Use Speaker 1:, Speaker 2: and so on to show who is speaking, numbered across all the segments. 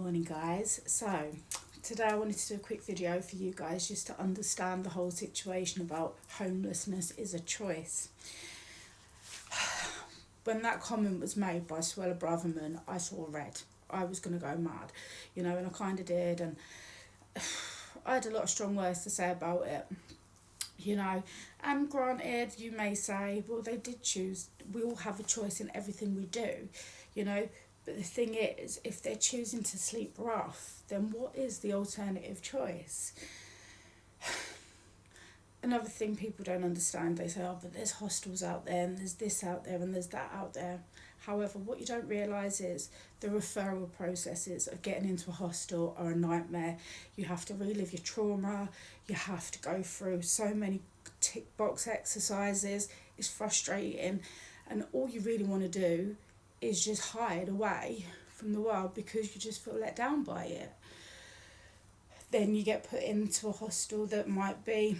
Speaker 1: morning, guys. So today I wanted to do a quick video for you guys just to understand the whole situation about homelessness is a choice. When that comment was made by Suella Braverman, I saw red. I was going to go mad, and I kind of did, and I had a lot of strong words to say about it, and granted, you may say, well, they did choose. We all have a choice in everything we do, but the thing is, if they're choosing to sleep rough, then what is the alternative choice? Another thing people don't understand, they say, oh, but there's hostels out there, and there's this out there, and there's that out there. However, what you don't realise is the referral processes of getting into a hostel are a nightmare. You have to relive your trauma, you have to go through so many tick box exercises, it's frustrating, and all you really want to do is just hide away from the world because you just feel let down by it. Then you get put into a hostel that might be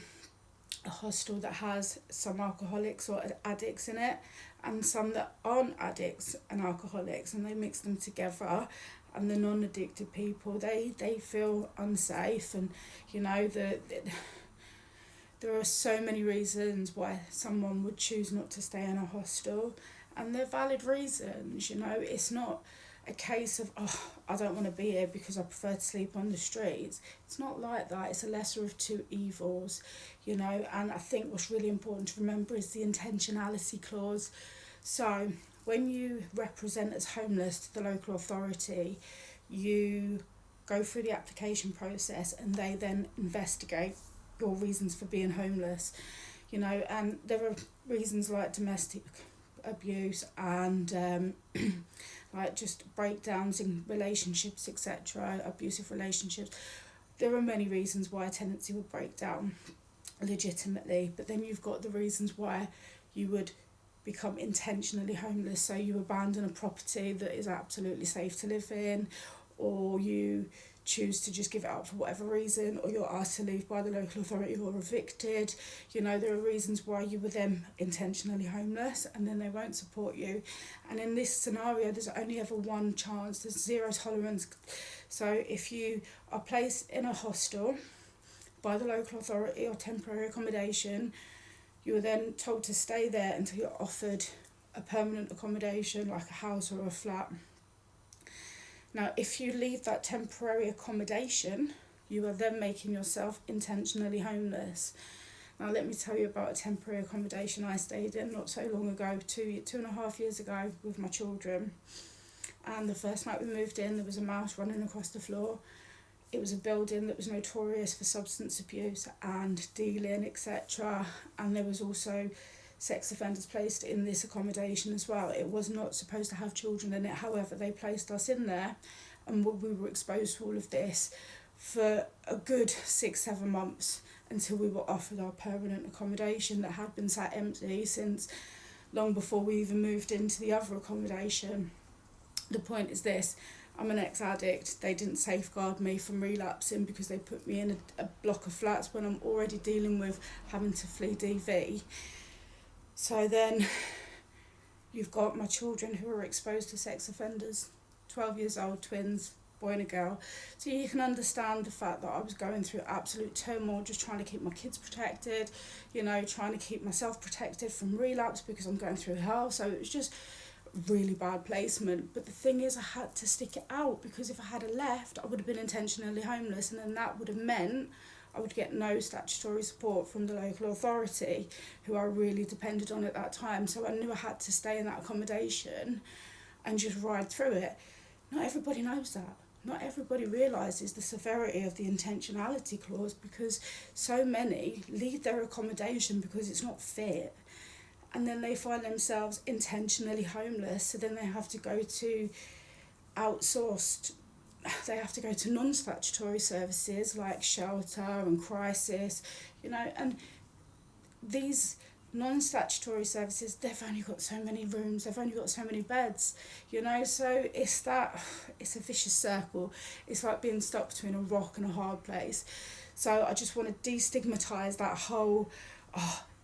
Speaker 1: a hostel that has some alcoholics or addicts in it and some that aren't addicts and alcoholics, and they mix them together, and the non-addicted people, they feel unsafe, and there are so many reasons why someone would choose not to stay in a hostel, and they're valid reasons. It's not a case of, oh, I don't want to be here because I prefer to sleep on the streets. It's not like that. It's a lesser of two evils, and I think what's really important to remember is the intentionality clause. So when you represent as homeless to the local authority, you go through the application process and they then investigate your reasons for being homeless, and there are reasons like domestic abuse and like just breakdowns in relationships, etc., abusive relationships. There are many reasons why a tenancy would break down legitimately, but then you've got the reasons why you would become intentionally homeless. So you abandon a property that is absolutely safe to live in, or you choose to just give it up for whatever reason, or you're asked to leave by the local authority or evicted. There are reasons why you were then intentionally homeless, and then they won't support you. And in this scenario, there's only ever one chance. There's zero tolerance. So if you are placed in a hostel by the local authority or temporary accommodation, you are then told to stay there until you're offered a permanent accommodation like a house or a flat. Now, if you leave that temporary accommodation, you are then making yourself intentionally homeless. Now, let me tell you about a temporary accommodation I stayed in not so long ago, 2.5 years ago, with my children. And the first night we moved in, there was a mouse running across the floor. It was a building that was notorious for substance abuse and dealing, etc. And there was also sex offenders placed in this accommodation as well. It was not supposed to have children in it. However, they placed us in there, and we were exposed to all of this for a good 6-7 months until we were offered our permanent accommodation that had been sat empty since long before we even moved into the other accommodation. The point is this: I'm an ex-addict. They didn't safeguard me from relapsing because they put me in a block of flats when I'm already dealing with having to flee DV. So then you've got my children who are exposed to sex offenders, 12 years old, twins, boy and a girl. So you can understand the fact that I was going through absolute turmoil, just trying to keep my kids protected, trying to keep myself protected from relapse because I'm going through hell. So it was just really bad placement. But the thing is, I had to stick it out, because if I had left, I would have been intentionally homeless, and then that would have meant I would get no statutory support from the local authority, who I really depended on at that time. So I knew I had to stay in that accommodation and just ride through it. Not everybody knows that. Not everybody realises the severity of the intentionality clause, because so many leave their accommodation because it's not fit, and then they find themselves intentionally homeless. So then they have to go to non-statutory services like shelter and crisis, and these non-statutory services, they've only got so many rooms, they've only got so many beds, so it's a vicious circle. It's like being stuck between a rock and a hard place. So I just want to destigmatise that whole,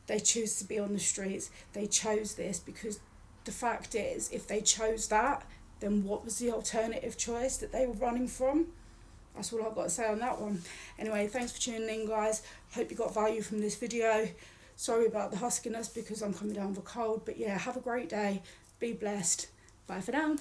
Speaker 1: they choose to be on the streets, they chose this, because the fact is, if they chose that, then what was the alternative choice that they were running from? That's all I've got to say on that one. Anyway, thanks for tuning in, guys. Hope you got value from this video. Sorry about the huskiness because I'm coming down with a cold, but yeah, have a great day. Be blessed. Bye for now.